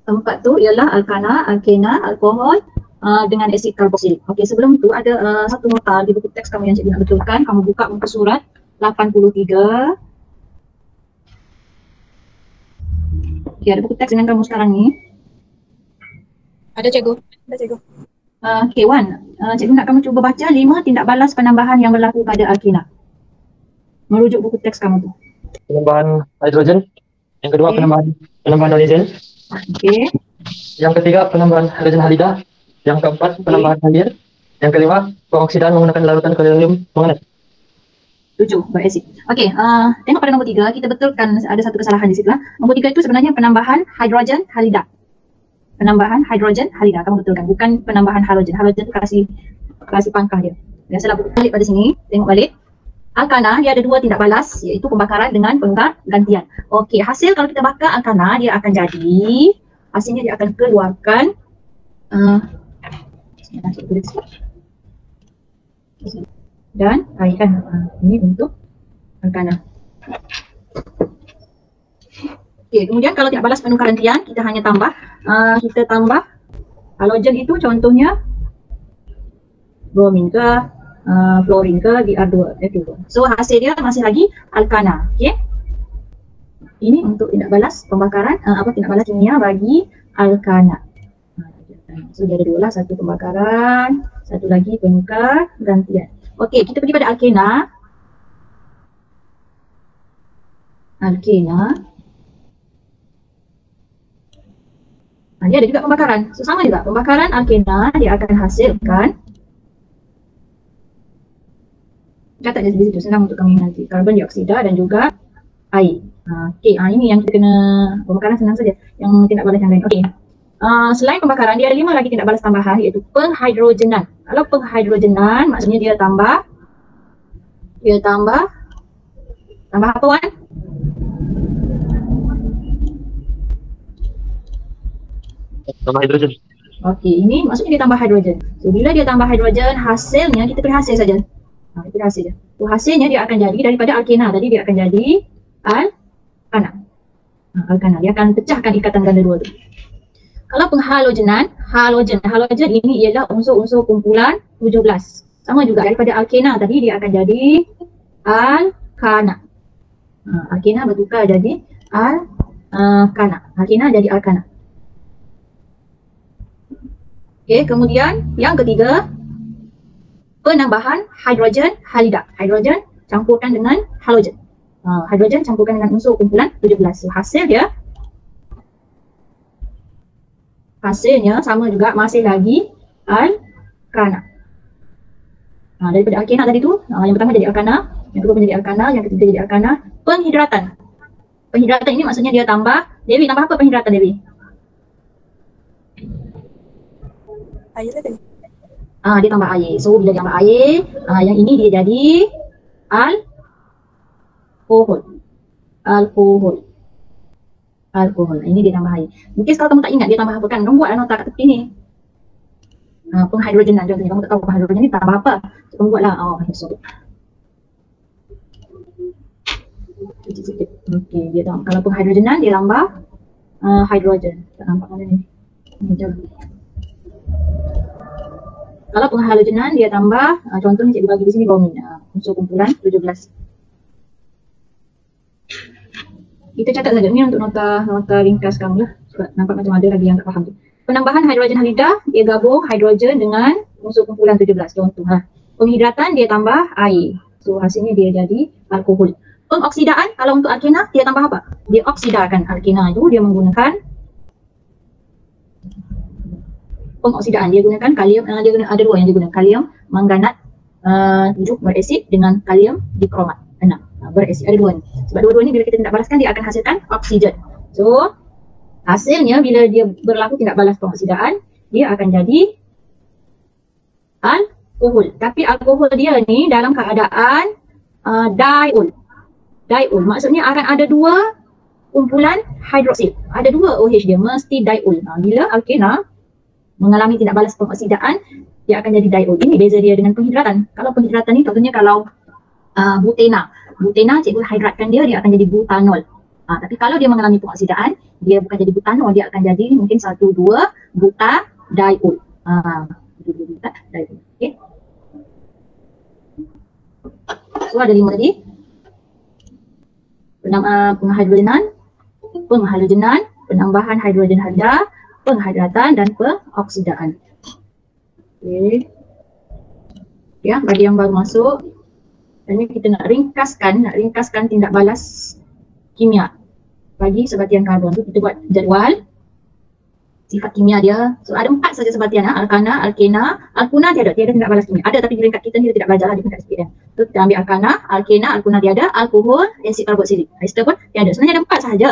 Keempat tu ialah alkana, alkena, alkohol dengan asid karboksilik. Okey, sebelum tu ada satu nota di buku teks kamu yang cikgu nak betulkan. Kamu buka muka surat 83. Okey, ada buku teks dengan kamu sekarang ni. Ada cikgu. Ada cikgu. Okey, Wan. Cikgu nak kamu cuba baca 5 tindak balas penambahan yang berlaku pada alkena. Merujuk buku teks kamu tu. Penambahan hidrogen. Yang kedua penambahan oksigen. Okey. Yang ketiga penambahan halogen halida. Yang keempat penambahan air. Yang kelima pengoksidaan menggunakan larutan kalium manganat. 7 berasid. Okey, tengok pada nombor 3, kita betulkan ada satu kesalahan di situ lah. Nombor 3 itu sebenarnya penambahan hidrogen halida. Penambahan hidrogen halida kamu betulkan, bukan penambahan halogen. Halogen tu kasih pangkah dia. Biasalah balik pada sini, tengok balik. Alkana dia ada 2 tindak balas, iaitu pembakaran dengan penggantian. Okey, hasil kalau kita bakar alkana dia akan jadi, hasilnya dia akan keluarkan dan air kan. Ini untuk alkana. Okey, kemudian kalau tindak balas penukaran tian, kita hanya tambah halogen itu contohnya bromin ke fluorin ke Br2 F2. So hasil dia masih lagi alkana. Okey. Ini untuk tindak balas pembakaran tindak balas kimia bagi alkana. So dia ada 2 lah, satu pembakaran, satu lagi penukar gantian. Okey, kita pergi pada alkena. Dia ada juga pembakaran. So sama juga, pembakaran alkena dia akan hasilkan, catat je di situ, senang untuk kami nanti, karbon dioksida dan juga air. Okey, ini yang kita kena, pembakaran senang saja, yang tindak balas yang lain. Okey. Selain pembakaran, dia ada 5 lagi tindak balas tambahan, iaitu penghidrogenan. Kalau penghidrogenan maksudnya dia tambah apa, Wan? Tambah hidrogen. Okey, ini maksudnya dia tambah hidrogen. So bila dia tambah hidrogen, hasilnya kita pilih hasil saja. Kita pilih hasil dia. So hasilnya dia akan jadi daripada alkena tadi, dia akan jadi alkana. Alkana, dia akan pecahkan ikatan ganda 2 tu. Kalau penghalogenan, halogen ini ialah unsur-unsur kumpulan 17. Sama juga daripada alkena tadi, dia akan jadi alkana. Alkena bertukar jadi alkana. Alkena jadi alkana. Okey, kemudian yang ketiga, penambahan hidrogen halida. Hidrogen campurkan dengan halogen. Hidrogen campurkan dengan unsur kumpulan 17. So hasilnya sama juga, masih lagi alkana. Daripada alkena tadi tu, yang pertama jadi alkana, yang kedua menjadi alkana, yang ketiga jadi alkana. Penghidratan. Penghidratan ini maksudnya dia tambah, Dewi tambah apa penghidratan Dewi? Air lah tadi. Dia tambah air. So bila dia tambah air, yang ini dia jadi alkohol. Ini dia tambah air. Mungkin kalau kamu tak ingat dia tambah apa kan, kamu buatlah nota kat tepi ni. Penghidrogenan contohnya, kamu tak tahu penghidrogenan ni tambah apa, so kamu buatlah. Sorry. Okey, dia tambah, kalau penghidrogenan dia tambah hidrogen. Tak nampak mana ni? Ni jauh. Kalau penghalogenan dia tambah, contohnya cikgu bagi di sini bromin, unsur kumpulan 17. Kita catat saja, ni untuk nota ringkas kamu lah, sebab nampak macam ada lagi yang tak faham tu. Penambahan hidrogen halida, dia gabung hidrogen dengan unsur kumpulan 17, contoh. Penghidratan dia tambah air, so hasilnya dia jadi alkohol. Pengoksidaan, kalau untuk alkena dia tambah apa? Dia oksidakan alkena itu, dia menggunakan pengoksidaan, dia gunakan kalium, ada 2 yang dia guna, kalium manganat 7 berasid dengan kalium dikromat 6 berasid, ada 2 ni. Sebab dua-dua ni bila kita tindak balaskan dia akan hasilkan oksigen. So hasilnya bila dia berlaku tindak balas pengoksidaan, dia akan jadi alkohol. Tapi alkohol dia ni dalam keadaan diol. Diol maksudnya akan ada 2 kumpulan hidroksid, ada 2 OH dia, mesti diol. Bila alkena mengalami tindak balas pengoksidaan, dia akan jadi diol. Ini beza dia dengan penghidratan. Kalau penghidratan ni contohnya kalau butena cikgu hidratkan dia akan jadi butanol. Tapi kalau dia mengalami pengoksidaan, dia bukan jadi butanol, dia akan jadi mungkin 1, 2 butadiol. Butadiol. Okay. So ada 5 tadi. Penghidrogenan, penambahan hidrogen halida, penghidratan dan pengoksidaan. Okay. Ya, bagi yang baru masuk, ini kita nak ringkaskan tindak balas kimia bagi sebatian karbon. So, kita buat jadual sifat kimia dia. So ada 4 saja sebatian, alkana, alkena, alkuna tiada tindak balas kimia. Ada tapi di peringkat kita ni kita tidak belajar di peringkat sikit. So kita ambil alkana, alkena, alkuna tiada, alkohol, asid karboksilik. Ester pun tiada. Sebenarnya ada 4 sahaja.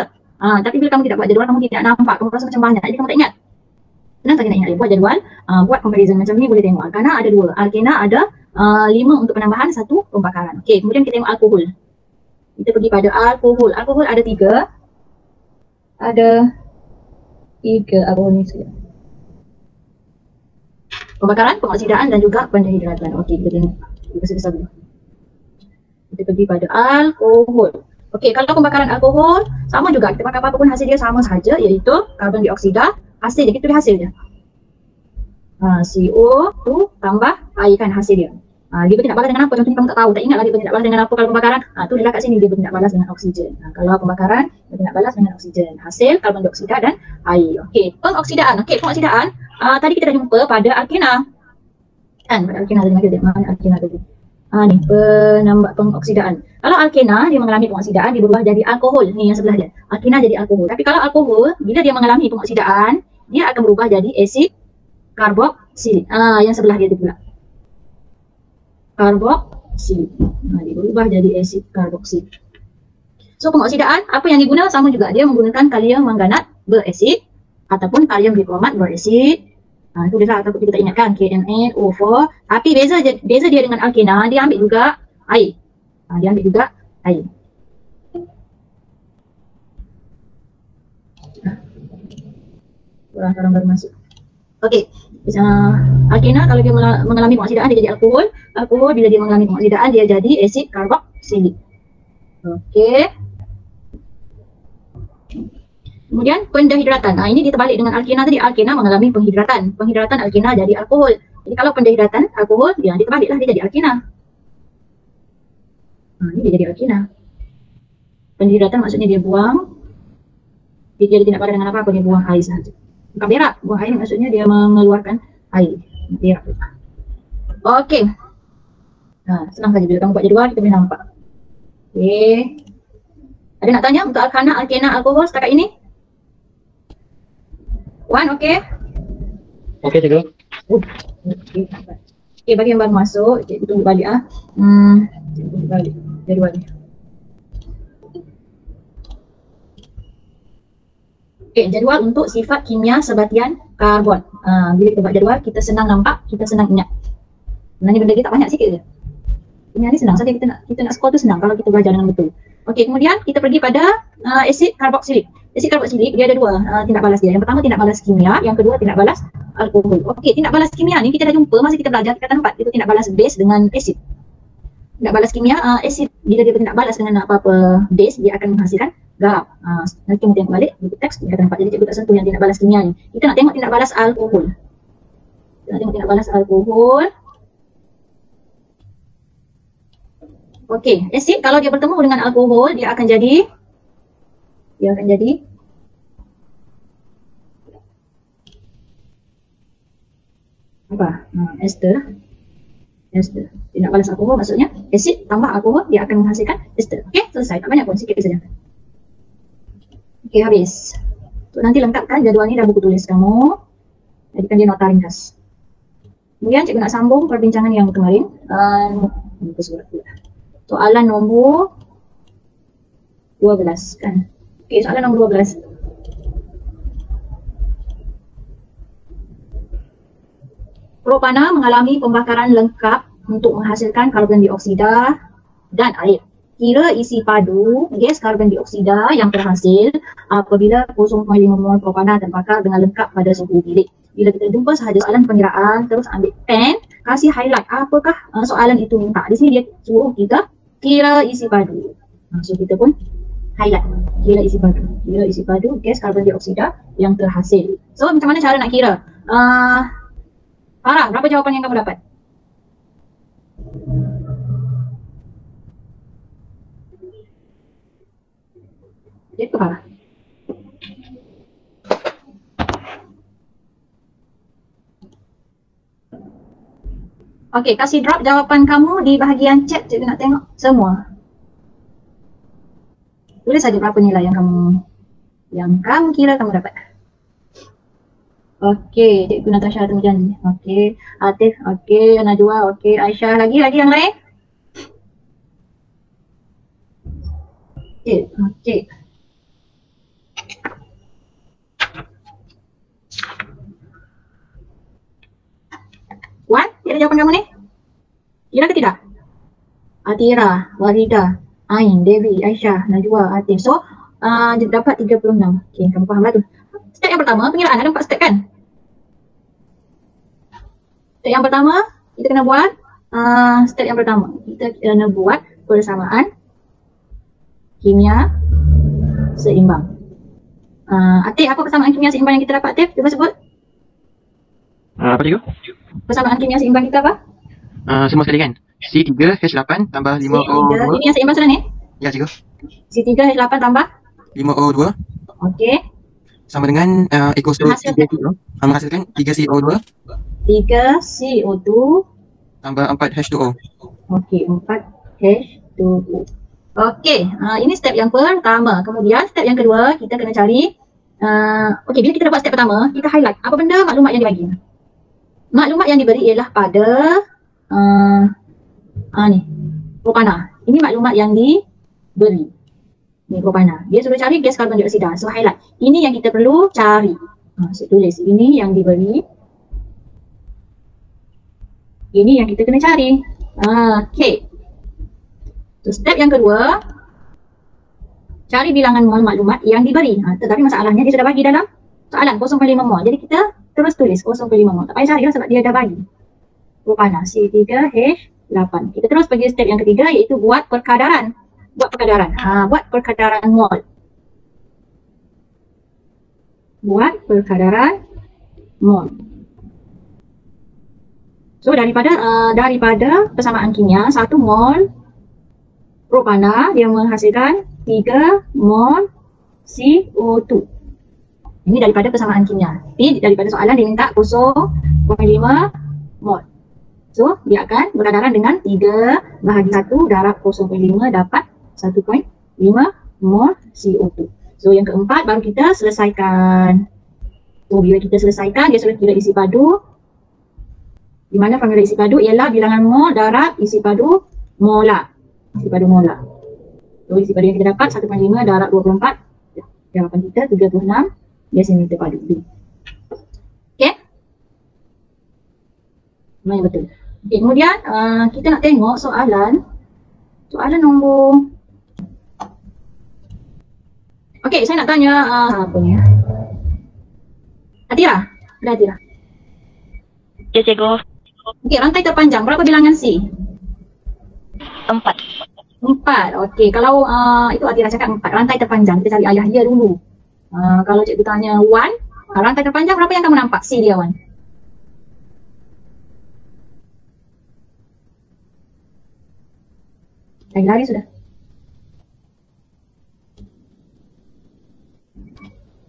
Tapi bila kamu tidak buat jadual, kamu tidak nampak, kamu rasa macam banyak. Jadi kamu tak ingat. Senang saja nak ingat. Buat jadual, buat comparison macam ni boleh tengok. Alkana ada 2, alkena ada 5 untuk penambahan, 1 pembakaran. Okey, kemudian kita tengok alkohol. Kita pergi pada alkohol. Alkohol ada 3. Ada 3 alkohol ni saja. Pembakaran, pengoksidaan dan juga pendehidratan. Okey, kita tengok. Kita besar dulu. Kita pergi pada alkohol. Okey, kalau pembakaran alkohol sama juga. Kita pakai apa pun hasil dia sama saja, iaitu karbon dioksida. Hasil dia, kita tulis hasil dia. CO2 tambah air kan hasil dia. Dia bertindak balas dengan apa? Contohnya kamu tak tahu, tak ingat lah dia bertindak balas dengan apa kalau pembakaran. Tulislah kat sini dia bertindak balas dengan oksigen. Kalau pembakaran bertindak balas dengan oksigen. Hasil karbon dioksida dan air. Okey, pengoksidaan. Okey, pengoksidaan tadi kita dah jumpa pada alkena. Kan, pada alkena tadi kita tengok mana alkena tadi. Ni penambah pengoksidaan. Kalau alkena dia mengalami pengoksidaan, dia berubah jadi alkohol. Ni yang sebelah dia. Alkena jadi alkohol. Tapi kalau alkohol bila dia mengalami pengoksidaan, dia akan berubah jadi asid karboksilik. Yang sebelah dia tu pula. Karboksilik. Dia berubah jadi asid karboksilik. So pengoksidaan apa yang diguna sama juga, dia menggunakan kalium manganat berasid ataupun kalium glikomat berasid. Itu dia lah, takut kita tak ingatkan KMnO4. Tapi beza dia dengan alkena, dia ambil juga air. Dia ambil juga air. Orang baru masuk. Okey. Alkena kalau dia mengalami pengoksidaan dia jadi alkohol. Alkohol bila dia mengalami pengoksidaan dia jadi asid karboksilik. Okey. Kemudian pendehidratan. Ini dia terbalik dengan alkena tadi. Alkena mengalami penghidratan. Penghidratan alkena jadi alkohol. Jadi kalau pendehidratan alkohol, dia terbaliklah, dia jadi alkena. Ini dia jadi alkena. Pendehidratan maksudnya dia buang. Dia tidak pada dengan apa-apa, dia buang air sahaja. Bukan berak. Buang air maksudnya dia mengeluarkan air. Berak. Okey. Senang saja bila kamu buat jadual kita boleh nampak. Okey. Ada nak tanya untuk alkana, alkena, alkohol setakat ini? Wan, okey? Okey, cikgu. Okey, bagi yang baru masuk, cikgu tunggu balik cikgu tunggu balik jadual ni. Okey, jadual untuk sifat kimia sebatian karbon. Bila kita buat jadual, kita senang nampak, kita senang ingat. Sebenarnya benda dia tak banyak sikit je. Kimia ni senang saja, kita nak score tu senang kalau kita belajar dengan betul. Okey, kemudian kita pergi pada asid karboksilik. Asid karboksilik dia ada 2 tindak balas dia. Yang pertama tindak balas kimia, yang kedua tindak balas alkohol. Okey, tindak balas kimia ni kita dah jumpa masa kita belajar tingkatan 4, itu tindak balas base dengan asid. Tindak balas kimia, asid bila dia bertindak balas dengan apa-apa base, dia akan menghasilkan garam. Nanti kita tengok balik buku teks tingkatan 4. Jadi cikgu tak sentuh yang tindak balas kimia ni. Kita nak tengok tindak balas alkohol. Kita nak tengok tindak balas alkohol. Okey, asid kalau dia bertemu dengan alkohol, dia akan jadi apa? Ester. Tindak balas alkohol maksudnya asid tambah alkohol, dia akan menghasilkan ester. Okey, selesai. Tak banyak pun, sikit saja. Okey, habis. So, nanti lengkapkan jadual ni dalam buku tulis kamu. Jadikan dia nota ringkas. Kemudian cikgu nak sambung perbincangan yang kemarin. Soalan nombor 12 kan. Okey, soalan nombor 12. Propana mengalami pembakaran lengkap untuk menghasilkan karbon dioksida dan air. Kira isi padu gas karbon dioksida yang terhasil apabila 0.5 mol propana terbakar dengan lengkap pada suhu bilik. Bila kita jumpa sahaja soalan pengiraan, terus ambil pen, kasih highlight apakah soalan itu minta. Di sini dia suruh kita kira isi padu. So kita pun highlight. Kira isi padu. Kira isi padu gas karbon dioksida yang terhasil. So, macam mana cara nak kira? Farah, berapa jawapan yang kamu dapat? Itu Farah. Okey, kasih drop jawapan kamu di bahagian chat. Cikgu nak tengok semua. Tulis saja berapa nilai yang kamu kira kamu dapat. Okey, Cikgu Natasha temu janji. Okey, Atif, okey, Najwa, okey, Aisyah, lagi yang lain? Okey. Wan, kira jawapan kamu ni? Kira ke tidak? Atira, Warida, Ain, Devi, Aisyah, Najwa, Atif. So, dia dapat 36. Okey, kamu faham lah tu. Step yang pertama, pengiraan ada 4 step kan? Step yang pertama, kita kena buat step yang pertama. Kita kena buat persamaan kimia seimbang. Atif, apa persamaan kimia seimbang yang kita dapat, Atif? Cuba sebut. Apa cikgu? Persamaan kimia seimbang kita apa? Semua sekali kan? C3H8 tambah 5O2. Ini yang seimbang sudah ni? Ya cikgu. C3H8 tambah 5O2 okey. sama dengan equals to 3CO. Menghasilkan 3CO2 3CO2 tambah 4H2O. okey, 4H2O. Okey, ini step yang pertama. Kemudian step yang kedua, kita kena cari okey, bila kita dapat step pertama, kita highlight apa benda maklumat yang dibagi. Maklumat yang diberi ialah pada ni, propana. Ini maklumat yang diberi. Ni propana. Dia suruh cari gas karbon dioksida. So highlight. Ini yang kita perlu cari. Saya tulis. Ini yang diberi. Ini yang kita kena cari. Okey. So step yang kedua, cari bilangan mol maklumat yang diberi. Tetapi masalahnya dia sudah bagi dalam soalan 0.5 mol. Jadi kita terus tulis 0.5 mol. Tak payah cari lah sebab dia dah bagi. Propana C3H8. Kita terus pergi step yang ketiga, iaitu buat perkadaran. Buat perkadaran mol. Buat perkadaran mol. So daripada persamaan kimia 1 mol propana dia menghasilkan 3 mol CO2. Ini daripada persamaan kimia. Tapi daripada soalan dia minta 0.5 mol. So dia akan berkadaran dengan 3/1 darab 0.5 dapat 1.5 mol CO2. So yang keempat baru kita selesaikan. So bila kita selesaikan, dia sudah kira isi padu. Di mana formula isi padu ialah bilangan mol darab isi padu molar. Isi padu molar. So isi padu yang kita dapat 1.5 darab 24. Jawapan kita 36 desimeter padu. Okey? Mana betul? Okey, kemudian kita nak tengok soalan nombor. Okey, saya nak tanya apa ni? Atira. Ada Atira. Ya, cikgu. Okey, rantai terpanjang berapa bilangan C? 4. 4. Okey, kalau itu Atira cakap 4. Rantai terpanjang, kita cari ayah dia dulu. Kalau cikgu tanya 1, rantai terpanjang berapa yang kamu nampak? C dia 1. Lari sudah.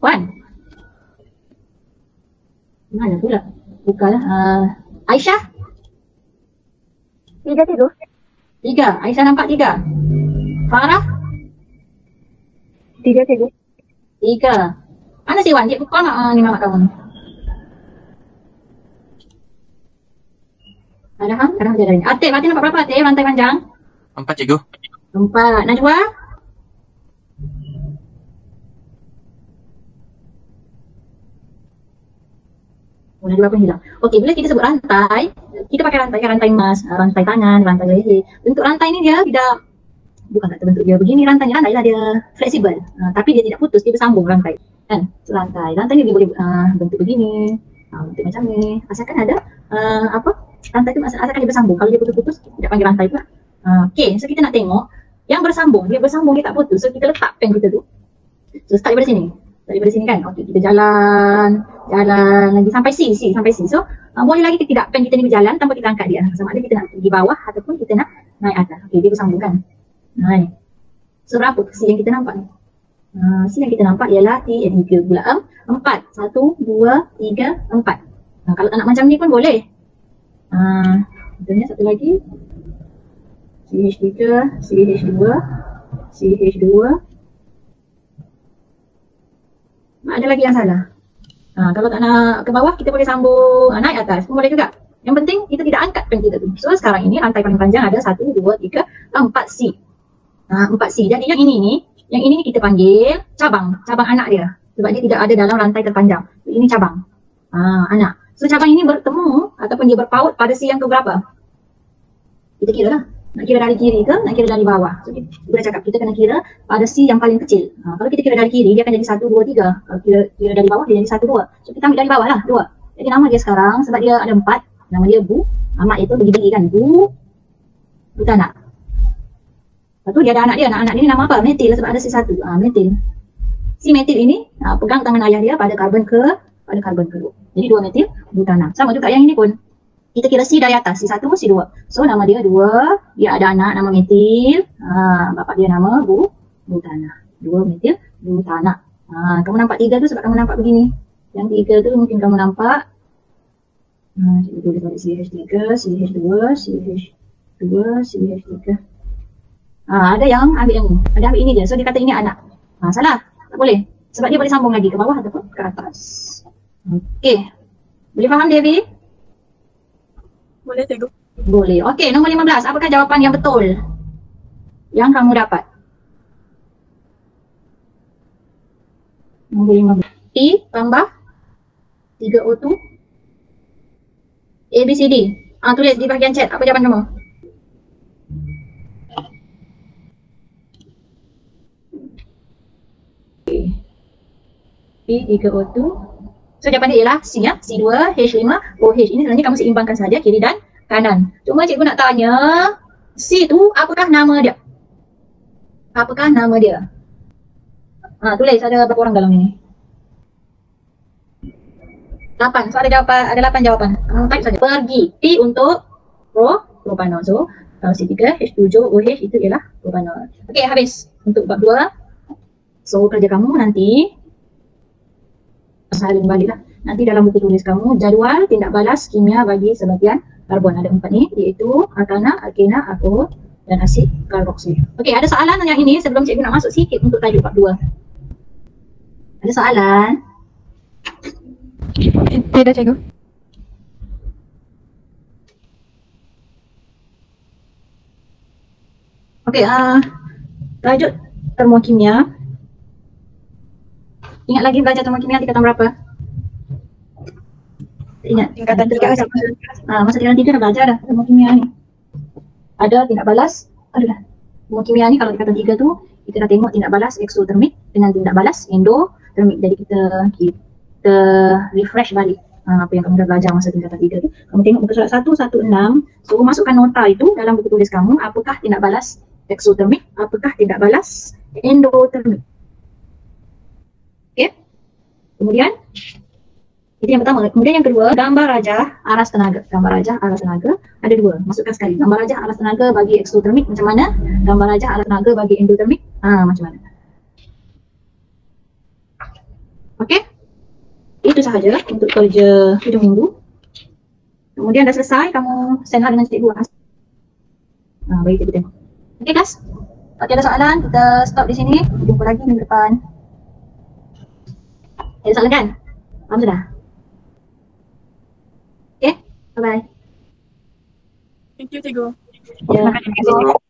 1. Mana pula? Bukalah. Aisyah? 3, cikgu. 3. Aisyah nampak 3. Farah? 3, cikgu. 3. Mana si Wan? Cikgu call nak ni mamak kamu ni. Ada dia dari ni. Atif nampak berapa Atif rantai panjang? 4 cikgu. 4. Najwa? Najwa pun hilang. Okey, bila kita sebut rantai, kita pakai rantai emas, rantai tangan, rantai leher. Bentuk rantai ni dia tidak, bukan tak terbentuk dia begini rantainya. Rantai lah dia fleksibel. Tapi dia tidak putus, dia bersambung rantai. Kan? So, rantai ni dia boleh bentuk begini, bentuk macam ni. Asalkan ada rantai tu asalkan dia bersambung. Kalau dia putus-putus, tidak panggil rantai pula. Okey, so kita nak tengok yang bersambung. Dia bersambung, dia tak putus. So kita letak pen kita tu. So start daripada sini. Daripada sini kan. Okey, kita jalan lagi sampai C. So boleh lagi kita tidak pen kita ni berjalan tanpa kita angkat dia. Sama ada kita nak pergi bawah ataupun kita nak naik atas. Okey, dia bersambung kan. Naik. So berapa C yang kita nampak ni? C yang kita nampak ialah T yang 3 pula 4. 1, 2, 3, 4. Kalau tak nak macam ni pun boleh. Contohnya satu lagi. CH3, CH2, CH2. Ada lagi yang salah. Kalau tak nak ke bawah, kita boleh sambung naik atas pun boleh juga. Yang penting kita tidak angkat pen kita tu. So sekarang ini rantai paling panjang ada 1, 2, 3, 4 C. 4 C. Jadi yang ini ni kita panggil cabang anak dia. Sebab dia tidak ada dalam rantai terpanjang. Ini cabang anak. So cabang ini bertemu ataupun dia berpaut pada C yang keberapa? Kita kira lah. Nak kira dari kiri ke nak kira dari bawah. So kita dah cakap kita kena kira pada C yang paling kecil. Kalau kita kira dari kiri dia akan jadi 1, 2, 3. Kalau kira dari bawah dia jadi 1, 2. So kita ambil dari bawah lah 2. Jadi nama dia sekarang sebab dia ada 4. Nama dia Bu. Amat itu bagi-bagi kan. Bu tanak. Lepas tu dia ada anak dia. Anak dia ni nama apa? Metil sebab ada C1. Metil. Si metil ini pegang tangan ayah dia pada karbon ke Jadi 2 metil butana. Sama juga yang ini pun. Kita kira C dari atas, C1, C2. So nama dia 2, dia ada anak nama metil. Bapak dia nama butana. 2 metil butana. Kamu nampak 3 tu sebab kamu nampak begini. Yang 3 tu mungkin kamu nampak. Kita tulis pada CH3, CH2, CH2, CH3. Ada yang ambil yang ni. Ada ambil ini je. So dia kata ini anak. Salah. Tak boleh. Sebab dia boleh sambung lagi ke bawah ataupun ke atas. Okey. Boleh faham Devi? Boleh cikgu. Boleh. Okey, nombor 15. Apakah jawapan yang betul yang kamu dapat? Nombor 15. T tambah 3O2 ABCD. Tulis di bahagian chat apa jawapan kamu. P3O2. So jawapan dia ialah C ya. C2, H5, OH. Ini sebenarnya kamu seimbangkan saja kiri dan kanan. Cuma cikgu nak tanya, C tu apakah nama dia? Apakah nama dia? Tulis ada berapa orang dalam ini? 8. So ada 8 jawapan. Type saja. Pergi. P untuk propanol. So C3, H7, OH itu ialah propanol. Okey, habis untuk bab 2. So kerja kamu nanti salin balik lah. Nanti dalam buku tulis kamu jadual tindak balas kimia bagi sebagian karbon. Ada 4 ni iaitu alkana, alkena, alkohol dan asid karboksil. Okey, ada soalan yang ini sebelum cikgu nak masuk sikit untuk tajuk bab 2. Ada soalan? Tidak cikgu. Okey, tajuk termokimia. Ingat lagi belajar termokimia tingkatan berapa? Ingat tingkatan 3. Masa tingkatan 3 dah belajar dah termokimia ni. Ada tindak balas, ada dah. Termokimia ni kalau tingkatan 3 tu kita dah tengok tindak balas eksotermik dengan tindak balas endotermik. Jadi kita refresh balik apa yang kamu dah belajar masa tingkatan 3 tu. Kamu tengok muka surat 116. So masukkan nota itu dalam buku tulis kamu. Apakah tindak balas eksotermik? Apakah tindak balas endotermik? Okey. Kemudian itu yang pertama. Kemudian yang kedua, gambar rajah aras tenaga. Gambar rajah aras tenaga ada 2. Masukkan sekali. Gambar rajah aras tenaga bagi eksotermik macam mana? Gambar rajah aras tenaga bagi endotermik macam mana? Okey. Itu sahaja untuk kerja hujung minggu. Kemudian dah selesai, kamu send lah dengan cikgu. Bagi cikgu tengok. Okey kelas? Tak ada soalan, kita stop di sini. Jumpa lagi minggu depan. Ada soalan kan? Faham sudah? Okay, bye-bye. Thank you cikgu. Ya, terima kasih.